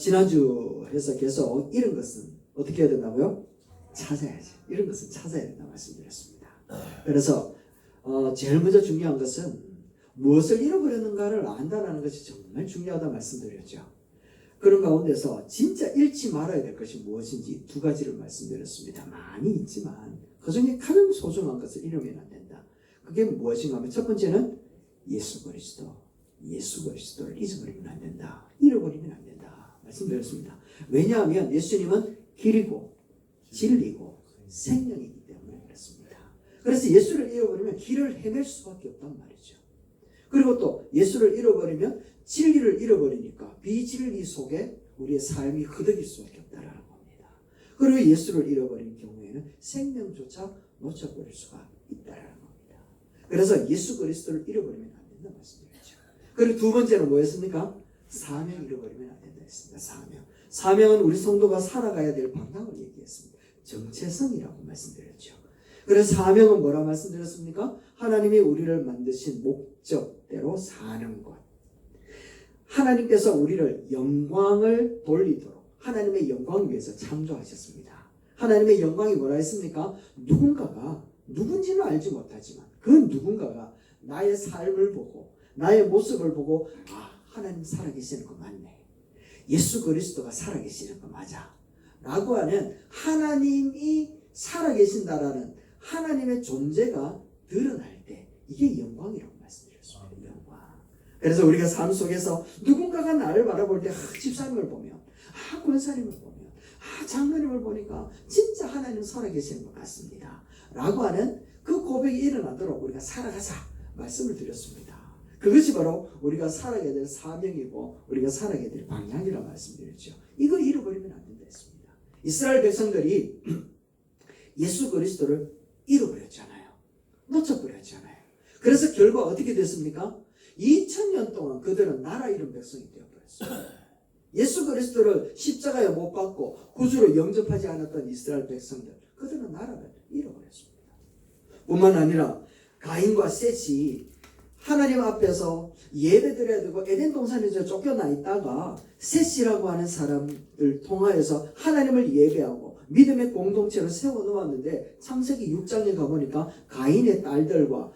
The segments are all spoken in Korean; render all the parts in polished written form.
지난주 해서 계속 이런 것은 어떻게 해야 된다고요? 찾아야지. 이런 것은 찾아야 된다 말씀드렸습니다. 그래서 제일 먼저 중요한 것은 무엇을 잃어버렸는가를 안다는 것이 정말 중요하다 말씀드렸죠. 그런 가운데서 진짜 잃지 말아야 될 것이 무엇인지 두 가지를 말씀드렸습니다. 많이 있지만 그중에 가장 소중한 것을 잃으면 안 된다. 그게 무엇인가 하면 첫 번째는 예수 그리스도를 잊어버리면 안 된다. 잃어버리면 안 된다 말씀드렸습니다. 왜냐하면 예수님은 길이고 진리고 생명이기 때문에 그렇습니다. 그래서 예수를 잃어버리면 길을 헤맬 수밖에 없단 말이죠. 그리고 또 예수를 잃어버리면 진리를 잃어버리니까 비진리 속에 우리의 삶이 흐득일 수밖에 없다는 겁니다. 그리고 예수를 잃어버린 경우에는 생명조차 놓쳐버릴 수가 있다는 겁니다. 그래서 예수 그리스도를 잃어버리면 안 된다 말씀드렸죠. 그리고 두 번째는 뭐였습니까? 사명 잃어버리면 안 된다 했습니다. 사명은 우리 성도가 살아가야 될 방향을 얘기했습니다. 정체성이라고 말씀드렸죠. 그래서 사명은 뭐라 말씀드렸습니까? 하나님이 우리를 만드신 목적대로 사는 것. 하나님께서 우리를 영광을 돌리도록 하나님의 영광을 위해서 창조하셨습니다. 하나님의 영광이 뭐라 했습니까? 누군가가 누군지는 알지 못하지만 그 누군가가 나의 삶을 보고 나의 모습을 보고 하나님 살아계시는 거 맞네. 예수 그리스도가 살아계시는 거 맞아. 라고 하는 하나님이 살아계신다라는 하나님의 존재가 드러날 때 이게 영광이라고 말씀드렸습니다. 영광. 그래서 우리가 삶 속에서 누군가가 나를 바라볼 때 집사님을 보면 권사님을 보면 장로님을 보니까 진짜 하나님 살아계시는 것 같습니다. 라고 하는 그 고백이 일어나도록 우리가 살아가자 말씀을 드렸습니다. 그것이 바로 우리가 살아가야 될 사명이고 우리가 살아가야 될 방향이라고 말씀드렸죠. 이거 잃어버리면 안 된다 했습니다. 이스라엘 백성들이 예수 그리스도를 잃어버렸잖아요. 놓쳐버렸잖아요. 그래서 결과 어떻게 됐습니까? 2000년 동안 그들은 나라 잃은 백성이 되어버렸어요. 예수 그리스도를 십자가에 못 박고 구주로 영접하지 않았던 이스라엘 백성들, 그들은 나라를 잃어버렸습니다. 뿐만 아니라 가인과 셋이 하나님 앞에서 예배드려야 되고 에덴 동산에서 쫓겨나 있다가 셋이라고 하는 사람들 통하여서 하나님을 예배하고 믿음의 공동체를 세워놓았는데 창세기 6장에 가보니까 가인의 딸들과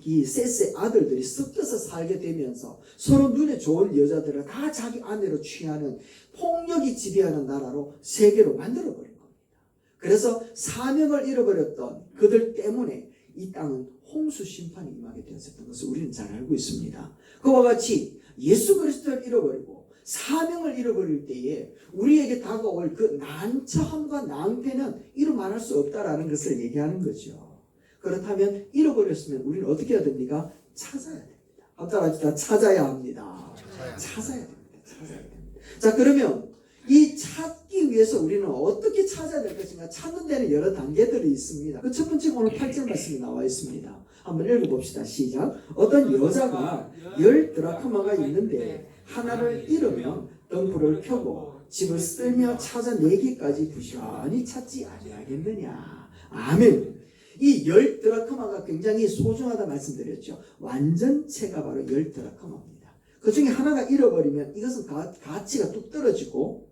이 셋의 아들들이 섞여서 살게 되면서 서로 눈에 좋은 여자들을 다 자기 아내로 취하는 폭력이 지배하는 나라로 세계로 만들어버린 겁니다. 그래서 사명을 잃어버렸던 그들 때문에 이 땅은 홍수 심판이 임하게 되었던 것을 우리는 잘 알고 있습니다. 그와 같이 예수 그리스도를 잃어버리고 사명을 잃어버릴 때에 우리에게 다가올 그 난처함과 낭패는 이루 말할 수 없다라는 것을 얘기하는 거죠. 그렇다면 잃어버렸으면 우리는 어떻게 해야 됩니까? 찾아야 됩니다. 앞따라합시다. 찾아야 합니다. 찾아야 됩니다. 자, 그러면 이 찾기 위해서 우리는 어떻게 찾아야 될 것인가? 찾는 데는 여러 단계들이 있습니다. 그 첫 번째 오늘 8절 말씀이 나와 있습니다. 한번 읽어봅시다. 시작. 어떤 여자가 10 드라크마가 있는데 하나를 잃으면 등불을 켜고 집을 쓸며 찾아내기까지 부지런히 찾지 아니하겠느냐. 아멘. 이 10 드라크마가 굉장히 소중하다 말씀드렸죠. 완전체가 바로 10 드라크마입니다. 그 중에 하나가 잃어버리면 이것은 가치가 뚝 떨어지고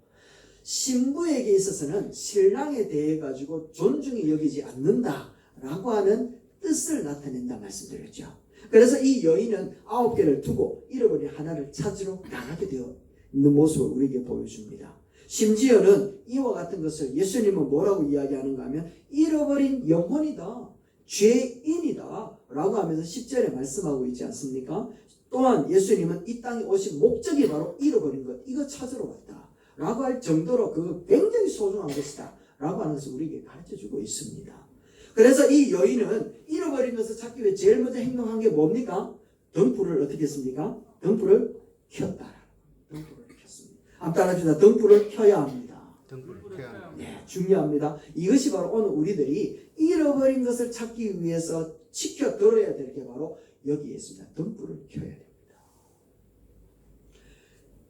신부에게 있어서는 신랑에 대해 가지고 존중이 여기지 않는다라고 하는 뜻을 나타낸다 말씀드렸죠. 그래서 이 여인은 9개를 두고 잃어버린 하나를 찾으러 나가게 되어 있는 모습을 우리에게 보여줍니다. 심지어는 이와 같은 것을 예수님은 뭐라고 이야기하는가 하면 잃어버린 영혼이다, 죄인이다 라고 하면서 10절에 말씀하고 있지 않습니까? 또한 예수님은 이 땅에 오신 목적이 바로 잃어버린 것, 이거 찾으러 왔다 라고 할 정도로 그 굉장히 소중한 것이다 라고 하는 것을 우리에게 가르쳐주고 있습니다. 그래서 이 여인은 잃어버린 것을 찾기 위해 제일 먼저 행동한 게 뭡니까? 등불을 어떻게 했습니까? 등불을 켰다. 등불을 켰습니다. 앞따라합시다. 등불을 켜야 합니다. 등불을 켜야 합니다. 네, 중요합니다. 이것이 바로 오늘 우리들이 잃어버린 것을 찾기 위해서 지켜들어야 될 게 바로 여기에 있습니다. 등불을 켜야 됩니다.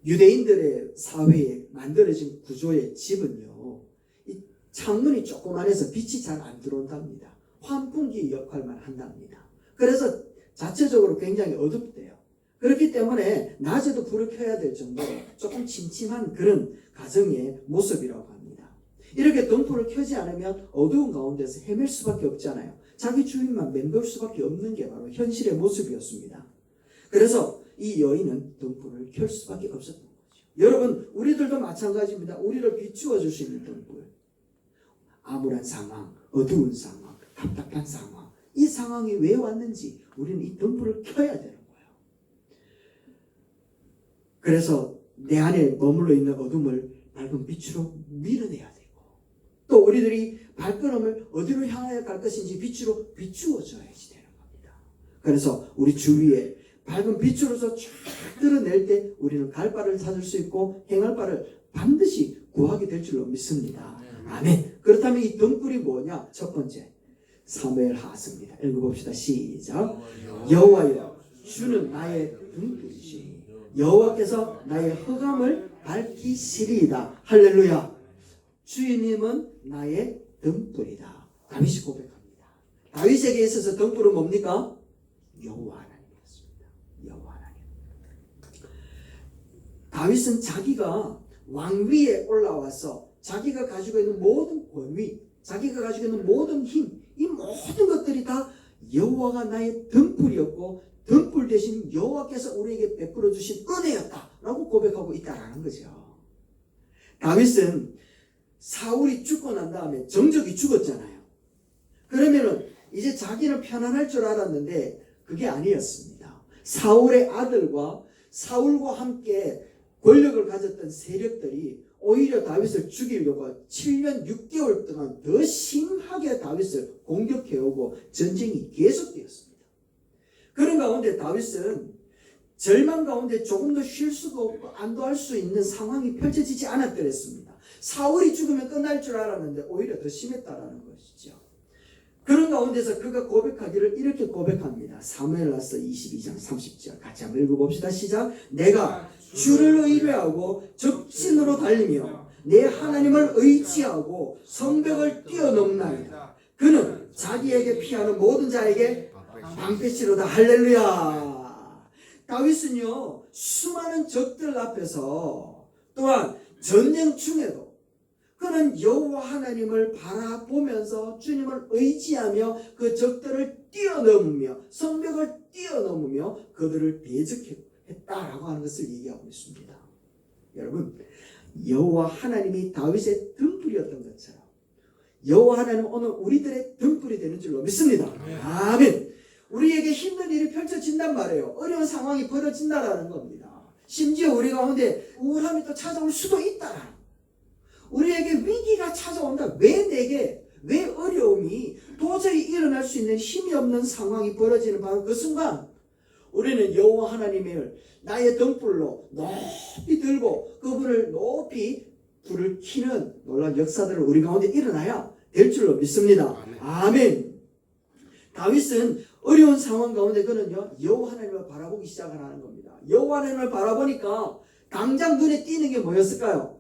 유대인들의 사회에 만들어진 구조의 집은요, 이 창문이 조그만해서 빛이 잘 안 들어온답니다. 환풍기 역할만 한답니다. 그래서 자체적으로 굉장히 어둡대요. 그렇기 때문에 낮에도 불을 켜야 될 정도로 조금 침침한 그런 가정의 모습이라고 합니다. 이렇게 등불을 켜지 않으면 어두운 가운데서 헤맬 수밖에 없잖아요. 자기 주인만 맴돌 수밖에 없는 게 바로 현실의 모습이었습니다. 그래서 이 여인은 등불을 켤 수밖에 없었던 거죠. 여러분, 우리들도 마찬가지입니다. 우리를 비추어 줄 수 있는 등불. 암울한 상황, 어두운 상황, 답답한 상황, 이 상황이 왜 왔는지 우리는 이 등불을 켜야 되는 거예요. 그래서 내 안에 머물러 있는 어둠을 밝은 빛으로 밀어내야 되고, 또 우리들이 발걸음을 어디로 향하여 갈 것인지 빛으로 비추어줘야지 되는 겁니다. 그래서 우리 주위에 밝은 빛으로서 쫙 드러낼 때 우리는 갈 바를 찾을 수 있고 행할 바를 반드시 구하게 될 줄로 믿습니다. 아멘. 그렇다면 이 등불이 뭐냐? 첫 번째, 사무엘 하서입니다. 읽어봅시다. 시작. 여호와여, 주는 나의 등불이시. 여호와께서 나의 흑암을 밝히시리이다. 할렐루야. 주님은 나의 등불이다. 다윗이 고백합니다. 다윗에게 있어서 등불은 뭡니까? 여호와 하나님이었습니다. 여호와 하나님. 다윗은 자기가 왕위에 올라와서 자기가 가지고 있는 모든 권위, 자기가 가지고 있는 모든 힘, 이 모든 것들이 다 여호와가 나의 등불이었고 등불 대신 여호와께서 우리에게 베풀어 주신 은혜였다라고 고백하고 있다라는 거죠. 다윗은 사울이 죽고 난 다음에 정적이 죽었잖아요. 그러면은 이제 자기는 편안할 줄 알았는데 그게 아니었습니다. 사울의 아들과 사울과 함께 권력을 가졌던 세력들이 오히려 다윗을 죽이려고 7년 6개월 동안 더 심하게 다윗을 공격해오고 전쟁이 계속되었습니다. 그런 가운데 다윗은 절망 가운데 조금 더 쉴 수도 없고 안도할 수 있는 상황이 펼쳐지지 않았더랬습니다. 사울이 죽으면 끝날 줄 알았는데 오히려 더 심했다라는 것이죠. 그런 가운데서 그가 고백하기를 이렇게 고백합니다. 사무엘하서 22장 30절 같이 한번 읽어봅시다. 시작. 내가 주를 의뢰하고 적신으로 달리며 내 하나님을 의지하고 성벽을 뛰어넘나이다. 그는 자기에게 피하는 모든 자에게 방패치로다. 할렐루야. 다윗은요, 수많은 적들 앞에서 또한 전쟁 중에도 그는 여호와 하나님을 바라보면서 주님을 의지하며 그 적들을 뛰어넘으며 성벽을 뛰어넘으며 그들을 대적했다라고 하는 것을 얘기하고 있습니다. 여러분, 여호와 하나님이 다윗의 등불이었던 것처럼 여호와 하나님은 오늘 우리들의 등불이 되는 줄로 믿습니다. 아멘. 우리에게 힘든 일이 펼쳐진단 말이에요. 어려운 상황이 벌어진다라는 겁니다. 심지어 우리 가운데 우울함이 또 찾아올 수도 있다라는, 우리에게 위기가 찾아온다. 왜 내게, 왜 어려움이 도저히 일어날 수 있는 힘이 없는 상황이 벌어지는 바로 그 순간 우리는 여호와 하나님을 나의 등불로 높이 들고 그분을 높이 불을 켜는 놀라운 역사들을 우리 가운데 일어나야 될 줄로 믿습니다. 아멘. 다윗은 어려운 상황 가운데 그는요, 여호와 하나님을 바라보기 시작하는 겁니다. 여호와 하나님을 바라보니까 당장 눈에 띄는 게 뭐였을까요?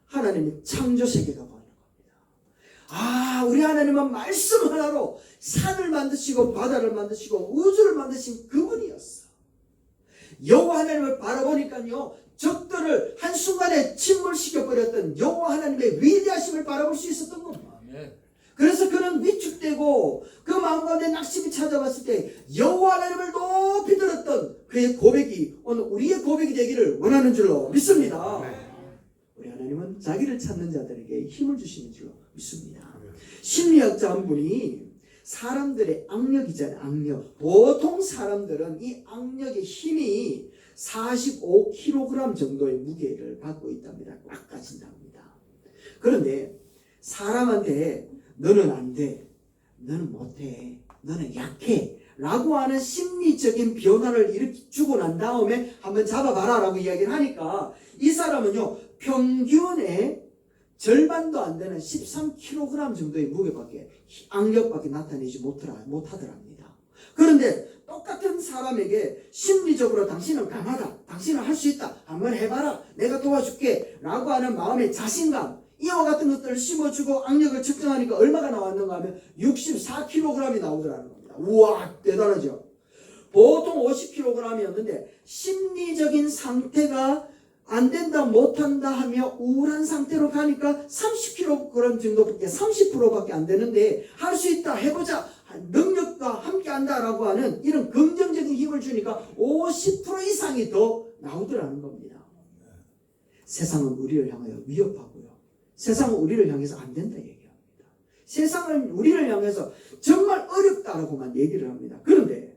하나님의 창조 세계가 보이는 겁니다. 아, 우리 하나님은 말씀 하나로 산을 만드시고 바다를 만드시고 우주를 만드신 그분이었어. 여호와 하나님을 바라보니까요, 적들을 한순간에 침몰시켜버렸던 여호와 하나님의 위대하심을 바라볼 수 있었던 겁니다. 그래서 그는 위축되고 그 마음 가운데 낙심이 찾아왔을 때 여호와 하나님을 높이 들었던 그의 고백이 오늘 우리의 고백이 되기를 원하는 줄로 믿습니다. 우리 하나님은 자기를 찾는 자들에게 힘을 주시는 줄로 믿습니다. 심리학자 한 분이 사람들의 악력이잖아요. 악력. 보통 사람들은 이 악력의 힘이 45kg 정도의 무게를 갖고 있답니다. 꽉 가진다 합니다. 그런데 사람한테 너는 안 돼, 너는 못해, 너는 약해 라고 하는 심리적인 변화를 이렇게 주고 난 다음에 한번 잡아봐라 라고 이야기를 하니까 이 사람은요, 평균의 절반도 안 되는 13kg 정도의 무게밖에, 악력밖에 나타내지 못하더랍니다. 그런데 똑같은 사람에게 심리적으로 당신은 강하다, 당신은 할 수 있다, 한번 해봐라, 내가 도와줄게 라고 하는 마음의 자신감, 이와 같은 것들을 심어주고 악력을 측정하니까 얼마가 나왔는가 하면 64kg이 나오더라는 겁니다. 우와, 대단하죠. 보통 50kg이었는데 심리적인 상태가 안 된다 못한다 하며 우울한 상태로 가니까 30kg 정도밖에 30%밖에 안 되는데 할 수 있다 해보자 능력과 함께 한다라고 하는 이런 긍정적인 힘을 주니까 50% 이상이 더 나오더라는 겁니다. 세상은 우리를 향하여 위협하고요. 세상은 우리를 향해서 안 된다 얘기합니다. 세상은 우리를 향해서 정말 어렵다라고만 얘기를 합니다. 그런데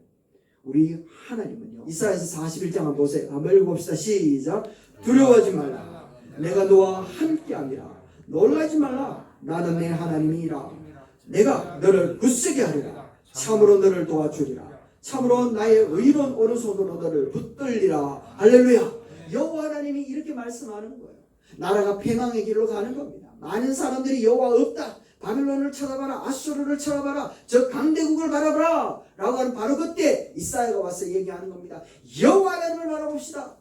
우리 하나님은요. 이사야서 41장 한번 보세요. 한번 읽어봅시다. 시작. 두려워하지 말라. 내가 너와 함께함이라. 놀라지 말라. 나는 내 하나님이라. 내가 너를 굳세게 하리라. 참으로 너를 도와주리라. 참으로 나의 의로운 오른손으로 너를 붙들리라. 할렐루야. 여호와 하나님이 이렇게 말씀하는 거예요. 나라가 패망의 길로 가는 겁니다. 많은 사람들이 여호와 없다. 바빌론을 쳐다봐라. 아수르를 쳐다봐라. 저 강대국을 바라봐라. 라고 하는 바로 그때 이사야가 와서 얘기하는 겁니다. 여호와 하나님을 바라봅시다.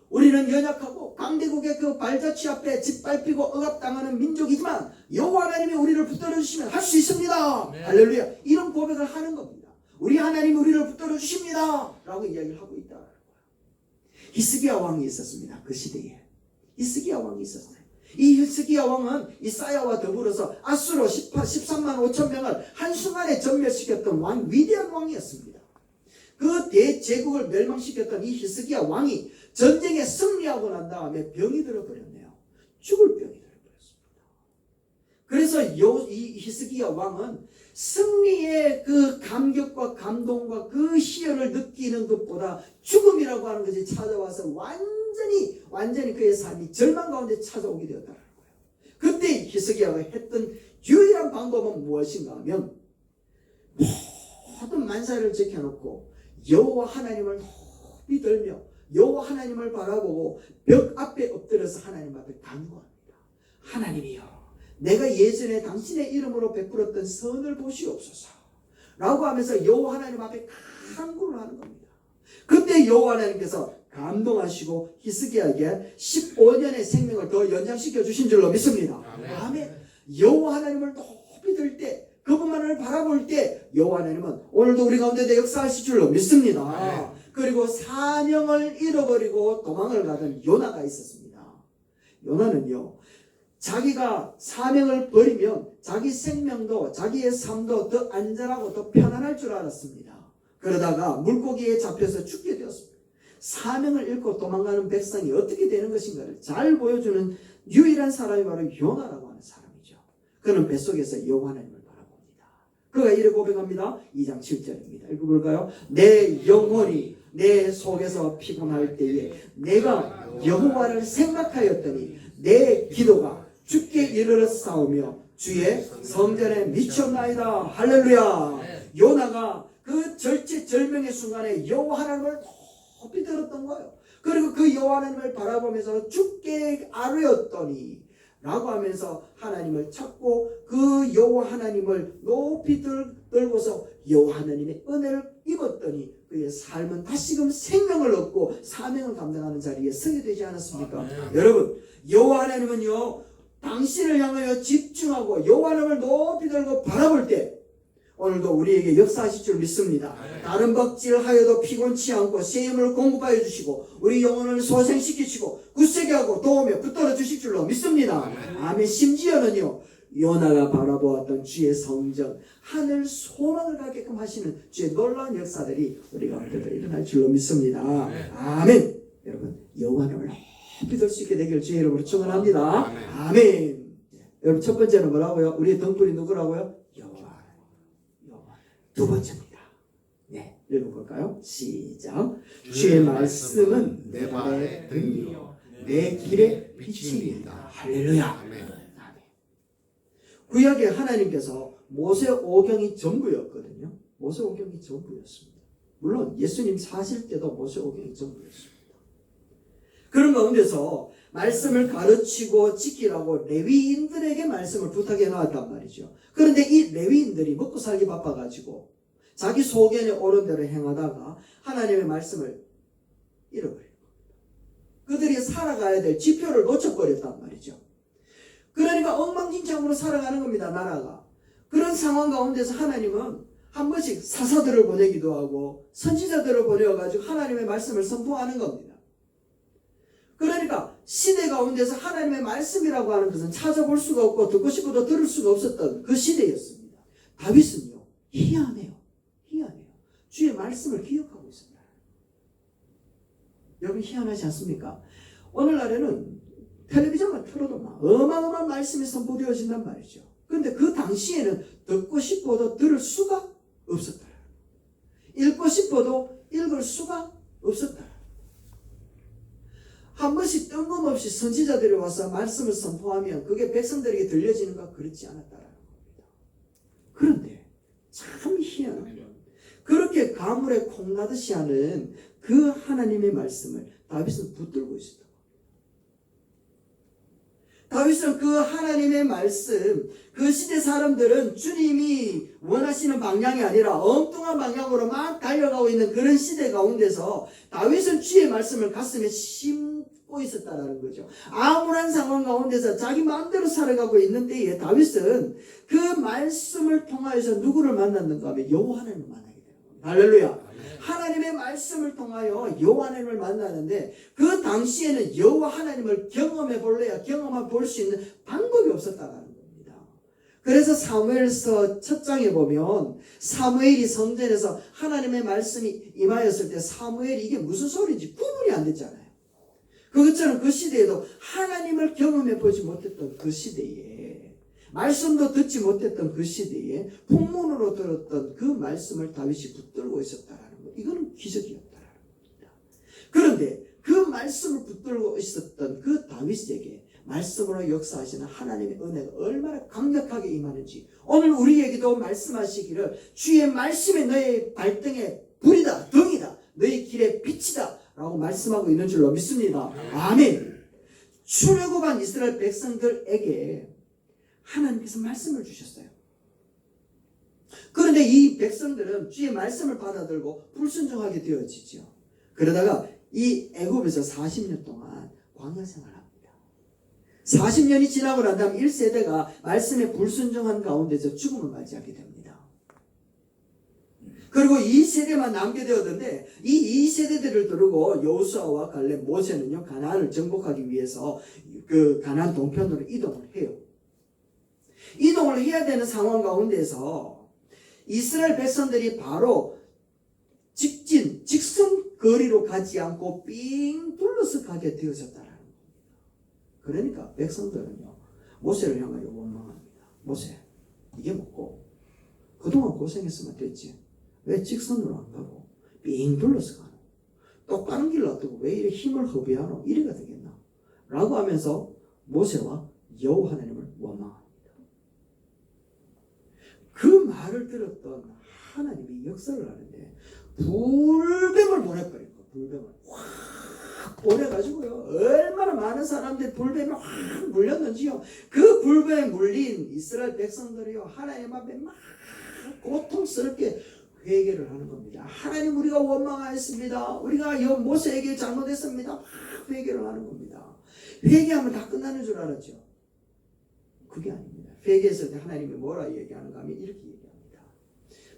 우리는 연약하고 강대국의 그 발자취 앞에 짓밟히고 억압당하는 민족이지만 여호와 하나님이 우리를 붙들어 주시면 할 수 있습니다. 네. 할렐루야. 이런 고백을 하는 겁니다. 우리 하나님이 우리를 붙들어 주십니다. 라고 이야기를 하고 있다. 히스기야 왕이 있었습니다. 그 시대에. 히스기야 왕이 있었어요. 이 히스기야 왕은 이사야와 더불어서 아수르 13만 5천 명을 한순간에 전멸시켰던 위대한 왕이었습니다. 그 대제국을 멸망시켰던 이 히스기야 왕이 전쟁에 승리하고 난 다음에 병이 들어버렸네요. 죽을 병이 들어버렸습니다. 그래서 이 히스기야 왕은 승리의 그 감격과 감동과 그 희열을 느끼는 것보다 죽음이라고 하는 것이 찾아와서 완전히 그의 삶이 절망 가운데 찾아오게 되었다는 거예요. 그때 히스기야가 했던 유일한 방법은 무엇인가 하면 모든 만사를 지켜놓고 여호와 하나님을 높이 들며 여호와 하나님을 바라보고 벽 앞에 엎드려서 하나님 앞에 간구합니다. 하나님이여, 내가 예전에 당신의 이름으로 베풀었던 선을 보시옵소서 라고 하면서 여호와 하나님 앞에 간구를 하는 겁니다. 그때 여호와 하나님께서 감동하시고 히스기야에게 15년의 생명을 더 연장시켜 주신 줄로 믿습니다. 아멘. 여호와 하나님을 높이 들 때, 그분만을 바라볼 때 여호와 하나님은 오늘도 우리 가운데 역사하실 줄로 믿습니다. 그리고 사명을 잃어버리고 도망을 가던 요나가 있었습니다. 요나는요, 자기가 사명을 버리면 자기 생명도 자기의 삶도 더 안전하고 더 편안할 줄 알았습니다. 그러다가 물고기에 잡혀서 죽게 되었습니다. 사명을 잃고 도망가는 백성이 어떻게 되는 것인가를 잘 보여주는 유일한 사람이 바로 요나라고 하는 사람이죠. 그는 뱃속에서 여호와 하나님을 바라봅니다. 그가 이렇게 고백합니다. 2장 7절입니다. 읽어볼까요? 내 영혼이 내 속에서 피곤할 때에 내가 여호와를 생각하였더니 내 기도가 주께 이르렀사오며 주의 성전에 미쳤나이다. 할렐루야. 요나가 그 절체절명의 순간에 여호와 하나님을 높이 들었던 거예요. 그리고 그 여호와 하나님을 바라보면서 주께 아뢰었더니 라고 하면서 하나님을 찾고 그 여호와 하나님을 높이 들고서 여호와 하나님의 은혜를 입었더니 그의 삶은 다시금 생명을 얻고 사명을 감당하는 자리에 서게 되지 않았습니까? 여러분, 여호와 하나님은요, 당신을 향하여 집중하고 여호와 하나님을 높이 들고 바라볼 때 오늘도 우리에게 역사하실 줄 믿습니다. 다른 박질하여도 피곤치 않고 새 힘을 공급하여 주시고 우리 영혼을 소생시키시고 굳세게 하고 도우며 붙들어 주실 줄로 믿습니다. 아멘. 심지어는요, 요나가 바라보았던 주의 성전, 하늘 소망을 갖게끔 하시는 주의 놀라운 역사들이 우리 가운데도 일어날 줄로 믿습니다. 아멘. 여러분, 여호와 하나님을 높이 들 수 있게 되길 주의 이름으로 축원합니다. 아멘. 여러분, 첫 번째는 뭐라고요? 우리의 등불이 누구라고요? 여호와. 두 번째입니다. 네, 읽어볼까요? 시작. 주의 말씀은 내 발의 등이요 내 길의 빛입니다. 할렐루야. 구약에 하나님께서 모세오경이 전부였거든요. 모세오경이 전부였습니다. 물론 예수님 사실 때도 모세오경이 전부였습니다. 그런 가운데서 말씀을 가르치고 지키라고 레위인들에게 말씀을 부탁해 놨단 말이죠. 그런데 이 레위인들이 먹고 살기 바빠가지고 자기 소견에 옳은 대로 행하다가 하나님의 말씀을 잃어버린 겁니다. 그들이 살아가야 될 지표를 놓쳐버렸단 말이죠. 그러니까 엉망진창으로 살아가는 겁니다. 나라가. 그런 상황 가운데서 하나님은 한 번씩 사사들을 보내기도 하고 선지자들을 보내어가지고 하나님의 말씀을 선포하는 겁니다. 그러니까 시대 가운데서 하나님의 말씀이라고 하는 것은 찾아볼 수가 없고 듣고 싶어도 들을 수가 없었던 그 시대였습니다. 다윗은요, 희한해요. 주의 말씀을 기억하고 있습니다. 여러분 희한하지 않습니까? 오늘날에는 텔레비전만 틀어도 막 어마어마한 말씀이 선포되어진단 말이죠. 그런데 그 당시에는 듣고 싶어도 들을 수가 없었다. 읽고 싶어도 읽을 수가 없었다. 한 번씩 뜬금없이 선지자들이 와서 말씀을 선포하면 그게 백성들에게 들려지는가? 그렇지 않았다라는 겁니다. 그런데 참 희한한 건 그렇게 가물에 콩나듯이 하는 그 하나님의 말씀을 다윗은 붙들고 있었다. 다윗은 그 하나님의 말씀, 그 시대 사람들은 주님이 원하시는 방향이 아니라 엉뚱한 방향으로 막 달려가고 있는 그런 시대 가운데서 다윗은 주의 말씀을 가슴에 심고 있었다는 거죠. 암울한 상황 가운데서 자기 마음대로 살아가고 있는 때에 다윗은 그 말씀을 통하여서 누구를 만났는가 하면 여호와 하나님을 만나게 되는 겁니다. 할렐루야. 하나님의 말씀을 통하여 여호와 하나님을 만나는데 그 당시에는 여호와 하나님을 경험해 볼래야 경험해 볼 수 있는 방법이 없었다는 겁니다. 그래서 사무엘서 첫 장에 보면 사무엘이 성전에서 하나님의 말씀이 임하였을 때 사무엘이 이게 무슨 소리인지 구분이 안 됐잖아요. 그것처럼 그 시대에도 하나님을 경험해 보지 못했던 그 시대에 말씀도 듣지 못했던 그 시대에 풍문으로 들었던 그 말씀을 다윗이 붙들고 있었다라는 것. 이거는 기적이었다라는 겁니다. 그런데 그 말씀을 붙들고 있었던 그 다윗에게 말씀으로 역사하시는 하나님의 은혜가 얼마나 강력하게 임하는지 오늘 우리에게도 말씀하시기를 주의 말씀이 너의 발등에 불이다, 등이다, 너의 길에 빛이다 라고 말씀하고 있는 줄로 믿습니다. 아멘. 출애굽한 이스라엘 백성들에게 하나님께서 말씀을 주셨어요. 그런데 이 백성들은 주의 말씀을 받아들고 불순종하게 되어지죠. 그러다가 이 애굽에서 40년 동안 광야 생활합니다. 40년이 지나고 난 다음 1세대가 말씀에 불순종한 가운데서 죽음을 맞이하게 됩니다. 그리고 2세대만 남게 되었는데 이 2세대들을 두르고 여호수아와 갈렙, 모세는요 가나안을 정복하기 위해서 그 가나안 동편으로 이동을 해요. 이동을 해야 되는 상황 가운데서 이스라엘 백성들이 바로 직선 거리로 가지 않고 삥 둘러서 가게 되어졌다라는 겁니다. 그러니까 백성들은요 모세를 향하여 원망합니다. 모세, 이게 뭐고 그동안 고생했으면 됐지 왜 직선으로 안 가고 삥 둘러서 가노? 똑바른 길 놔두고 왜 이래 힘을 허비하노? 이래가 되겠나? 라고 하면서 모세와 여호와 하나님을 원망합니다. 그 말을 들었던 하나님이 역사를 하는데 불뱀을 보내버린 거예요. 불뱀을 확 보내가지고요. 얼마나 많은 사람들이 불뱀에 확 물렸는지요. 그 불뱀에 물린 이스라엘 백성들이요. 하나님 앞에 막 고통스럽게 회개를 하는 겁니다. 하나님 우리가 원망하였습니다. 우리가 모세에게 잘못했습니다. 막 회개를 하는 겁니다. 회개하면 다 끝나는 줄 알았죠. 그게 아닙니다. 회개했을 때 하나님이 뭐라 얘기하는가 하면 이렇게 얘기합니다.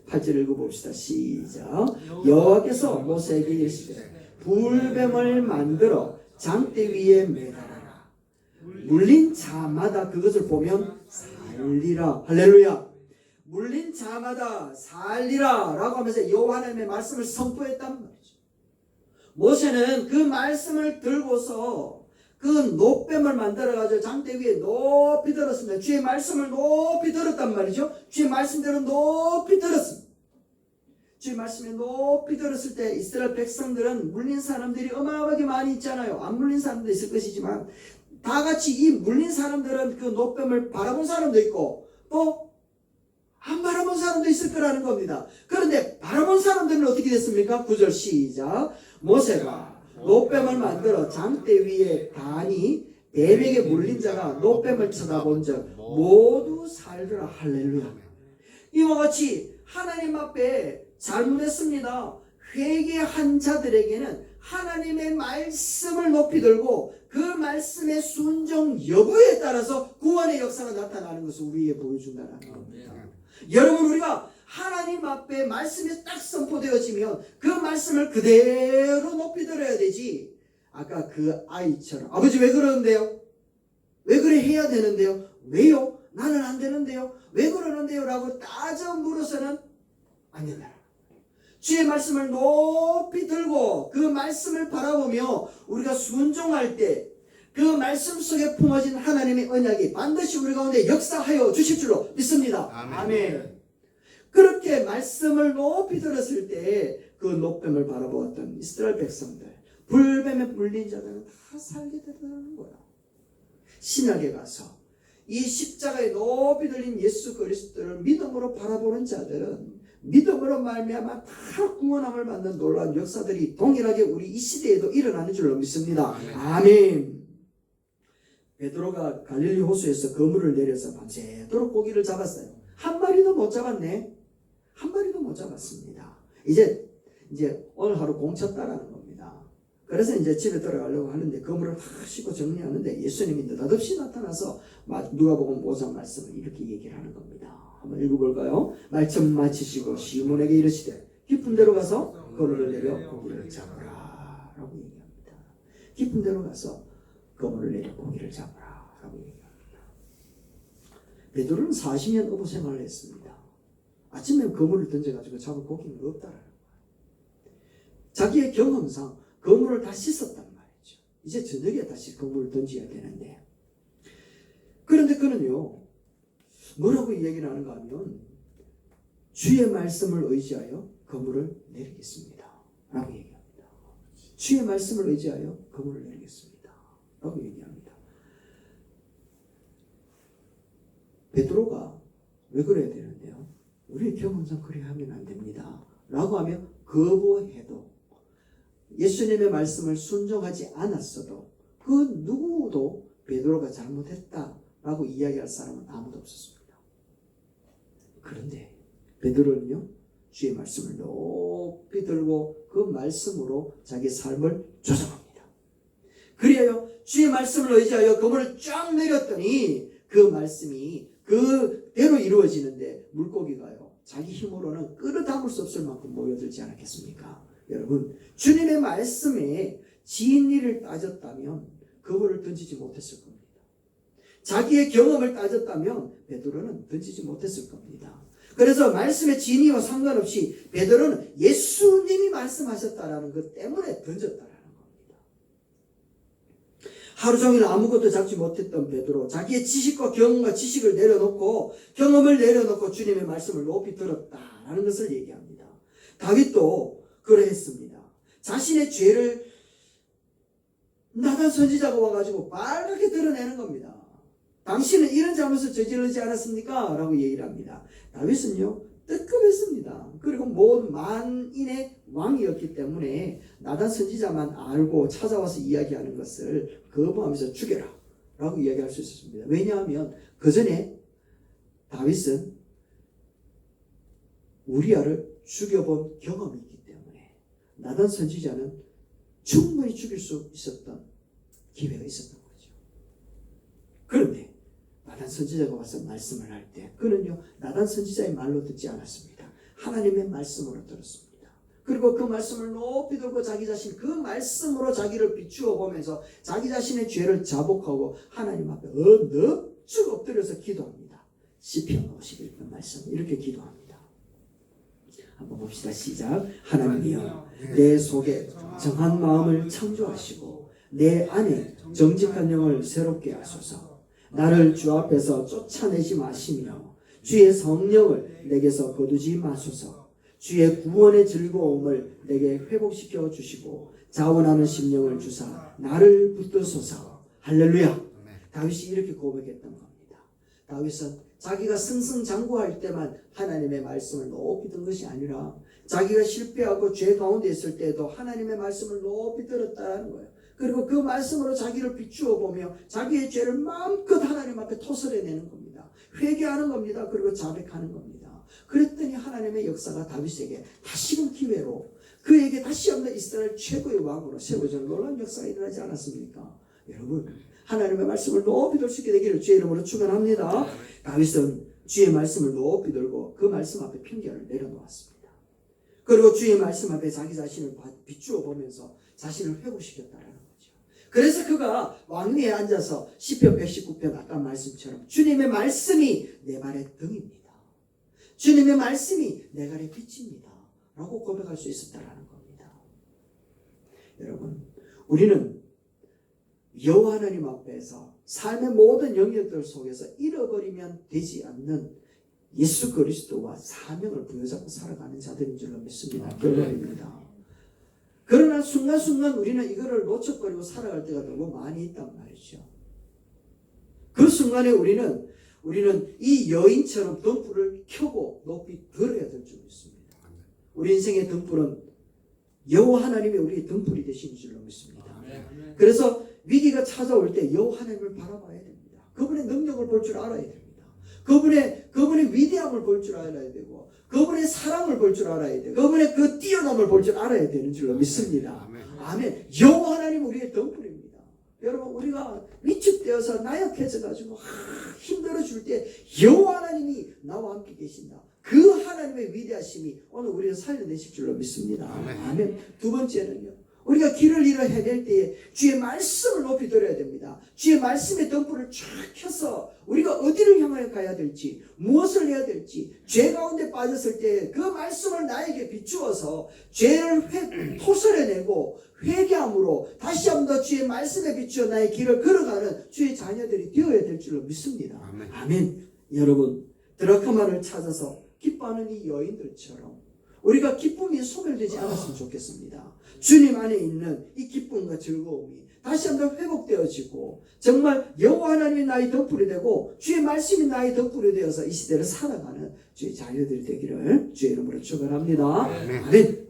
8절 읽어봅시다. 시작. 여호와께서 모세에게 이르시되 불뱀을 만들어 장대 위에 매달아라. 물린 자마다 그것을 보면 살리라. 할렐루야. 물린 자마다 살리라 라고 하면서 여호와 하나님의 말씀을 선포했단 말이죠. 모세는 그 말씀을 들고서 그 노뱀을 만들어가지고 장대 위에 높이 들었습니다. 주의 말씀을 높이 들었단 말이죠. 주의 말씀대로 높이 들었습니다. 주의 말씀에 높이 들었을 때 이스라엘 백성들은 물린 사람들이 어마어마하게 많이 있잖아요. 안 물린 사람도 있을 것이지만 다 같이 이 물린 사람들은 그 노뱀을 바라본 사람도 있고 또 안 바라본 사람도 있을 거라는 겁니다. 그런데 바라본 사람들은 어떻게 됐습니까? 9절 시작. 모세가 노뱀을 만들어 장대 위에 다니 뱀에게 물린 자가 노뱀을 쳐다본 적 모두 살더라. 할렐루야. 이와 같이 하나님 앞에 잘못했습니다. 회개한 자들에게는 하나님의 말씀을 높이 들고 그 말씀의 순종 여부에 따라서 구원의 역사가 나타나는 것을 우리에게 보여준다는 겁니다. 여러분 우리가 하나님 앞에 말씀이 딱 선포되어지면 그 말씀을 그대로 높이 들어야 되지. 아까 그 아이처럼 아버지 왜 그러는데요? 왜 그래 해야 되는데요? 왜요? 나는 안 되는데요? 왜 그러는데요? 라고 따져 물어서는 안 된다. 주의 말씀을 높이 들고 그 말씀을 바라보며 우리가 순종할 때 그 말씀 속에 품어진 하나님의 언약이 반드시 우리 가운데 역사하여 주실 줄로 믿습니다. 아멘. 그렇게 말씀을 높이 들었을 때 그 높음을 바라보았던 이스라엘 백성들, 불뱀에 물린 자들은 다 살게 되더라는 거야. 신약에 가서 이 십자가에 높이 들린 예수 그리스도를 믿음으로 바라보는 자들은 믿음으로 말미암아 다 구원함을 받는 놀라운 역사들이 동일하게 우리 이 시대에도 일어나는 줄로 믿습니다. 아멘. 베드로가 갈릴리 호수에서 그물을 내려서 밤새도록 고기를 잡았어요. 한 마리도 못 잡았네. 한 마리도 못 잡았습니다. 이제 오늘 하루 공쳤다라는 겁니다. 그래서 이제 집에 들어가려고 하는데 그물을 확 씻고 정리하는데 예수님이 느닷없이 나타나서 누가복음 5장 말씀을 이렇게 얘기를 하는 겁니다. 한번 읽어볼까요? 말씀 마치시고 시몬에게 이르시되 깊은 데로 가서 그물을 내려 고기를 잡으라 라고 얘기합니다. 깊은 데로 가서 그물을 내려 고기를 잡으라 라고 얘기합니다. 베드로는 40년 어부 생활을 했습니다. 아침에 그물을 던져가지고 잡을 고기는 없다라는 거예요. 자기의 경험상 그물을 다 씻었단 말이죠. 이제 저녁에 다시 그물을 던져야 되는데, 그런데 그는요 뭐라고 얘기를 하는가 하면 주의 말씀을 의지하여 그물을 내리겠습니다 라고 얘기합니다. 주의 말씀을 의지하여 그물을 내리겠습니다 라고 얘기합니다. 베드로가 왜 그래야 되는데요? 우리의 경험상 그래 하면 안 됩니다 라고 하며 거부해도, 예수님의 말씀을 순종하지 않았어도 그 누구도 베드로가 잘못했다 라고 이야기할 사람은 아무도 없었습니다. 그런데 베드로는요 주의 말씀을 높이 들고 그 말씀으로 자기 삶을 조정합니다. 그리하여 주의 말씀을 의지하여 그물을 쫙 내렸더니 그 말씀이 그대로 이루어지는데 물고기가요 자기 힘으로는 끌어담을 수 없을 만큼 모여들지 않았겠습니까? 여러분, 주님의 말씀에 진리를 따졌다면 그물을 던지지 못했을 겁니다. 자기의 경험을 따졌다면 베드로는 던지지 못했을 겁니다. 그래서 말씀의 진리와 상관없이 베드로는 예수님이 말씀하셨다라는 것 때문에 던졌다라는 겁니다. 하루 종일 아무것도 잡지 못했던 베드로, 자기의 지식과 경험과 지식을 내려놓고 경험을 내려놓고 주님의 말씀을 높이 들었다라는 것을 얘기합니다. 다윗도 그러했습니다. 자신의 죄를 나단 선지자가 와가지고 빨갛게 드러내는 겁니다. 당신은 이런 잘못을 저지르지 않았습니까? 라고 얘기를 합니다. 다윗은요 뜨끔했습니다. 그리고 모든 만인의 왕이었기 때문에 나단 선지자만 알고 찾아와서 이야기하는 것을 거부하면서 죽여라 라고 이야기할 수 있었습니다. 왜냐하면 그 전에 다윗은 우리아를 죽여본 경험이 있기 때문에 나단 선지자는 충분히 죽일 수 있었던 기회가 있었던 거죠. 그런데 나단 선지자가 와서 말씀을 할 때 그는요 나단 선지자의 말로 듣지 않았습니다. 하나님의 말씀으로 들었습니다. 그리고 그 말씀을 높이 들고 자기 자신 그 말씀으로 자기를 비추어 보면서 자기 자신의 죄를 자복하고 하나님 앞에 넙죽 엎드려서 기도합니다. 시편 51편 말씀 이렇게 기도합니다. 한번 봅시다. 시작. 하나님이여 내 속에 정한 마음을 창조하시고 내 안에 정직한 영을 새롭게 하소서. 나를 주 앞에서 쫓아내지 마시며 주의 성령을 내게서 거두지 마소서. 주의 구원의 즐거움을 내게 회복시켜 주시고 자원하는 심령을 주사 나를 붙드소서. 할렐루야. 다윗이 이렇게 고백했던 겁니다. 다윗은 자기가 승승장구할 때만 하나님의 말씀을 높이 든 것이 아니라 자기가 실패하고 죄 가운데 있을 때도 하나님의 말씀을 높이 들었다는 거예요. 그리고 그 말씀으로 자기를 비추어 보며 자기의 죄를 마음껏 하나님 앞에 토설해내는 겁니다. 회개하는 겁니다. 그리고 자백하는 겁니다. 그랬더니 하나님의 역사가 다윗에게 다시금 기회로 그에게 다시 한번 이스라엘 최고의 왕으로 세워지는 놀라운 역사가 일어나지 않았습니까? 여러분, 하나님의 말씀을 높이 들 수 있게 되기를 주의 이름으로 축원합니다. 다윗은 주의 말씀을 높이 들고 그 말씀 앞에 편견을 내려놓았습니다. 그리고 주의 말씀 앞에 자기 자신을 비추어 보면서 자신을 회복시켰다는 거죠. 그래서 그가 왕위에 앉아서 시편 119편 아까 말씀처럼 주님의 말씀이 내 발의 등입니다. 주님의 말씀이 내 발의 빛입니다. 라고 고백할 수 있었다는 겁니다. 여러분, 우리는 여호와 하나님 앞에서 삶의 모든 영역들 속에서 잃어버리면 되지 않는 예수 그리스도와 사명을 부여잡고 살아가는 자들인 줄로 믿습니다. 결론입니다. 그러나 순간순간 우리는 이거를 놓쳐버리고 살아갈 때가 너무 많이 있단 말이죠. 그 순간에 우리는 이 여인처럼 등불을 켜고 높이 들어야 될 줄 믿습니다. 우리 인생의 등불은 여호와 하나님이 우리의 등불이 되신 줄로 믿습니다. 그래서 위기가 찾아올 때 여호와 하나님을 바라봐야 됩니다. 그분의 능력을 볼 줄 알아야 됩니다. 그분의 위대함을 볼 줄 알아야 되고, 그분의 사랑을 볼 줄 알아야 되고, 그분의 그 뛰어남을 볼 줄 알아야 되는 줄로 믿습니다. 아멘. 여호와 하나님 우리의 등불입니다. 여러분, 우리가 위축되어서 나약해져가지고 힘들어질 때 여호와 하나님이 나와 함께 계신다. 그 하나님의 위대하심이 오늘 우리를 살려내실 줄로 믿습니다. 아멘. 두 번째는요, 우리가 길을 잃어 헤맬 때에 주의 말씀을 높이 들어야 됩니다. 주의 말씀의 등불을 쫙 켜서 우리가 어디를 향하여 가야 될지, 무엇을 해야 될지, 죄 가운데 빠졌을 때 그 말씀을 나에게 비추어서 죄를 토설해내고 회개함으로 다시 한 번 더 주의 말씀에 비추어 나의 길을 걸어가는 주의 자녀들이 되어야 될 줄로 믿습니다. 아멘. 여러분, 드라크마를 찾아서 기뻐하는 이 여인들처럼 우리가 기쁨이 소멸되지 않았으면 좋겠습니다. 주님 안에 있는 이 기쁨과 즐거움이 다시 한번 회복되어지고 정말 여호와 하나님이 나의 덕불이 되고 주의 말씀이 나의 덕불이 되어서 이 시대를 살아가는 주의 자녀들이 되기를 주의 이름으로 축원합니다. 아멘.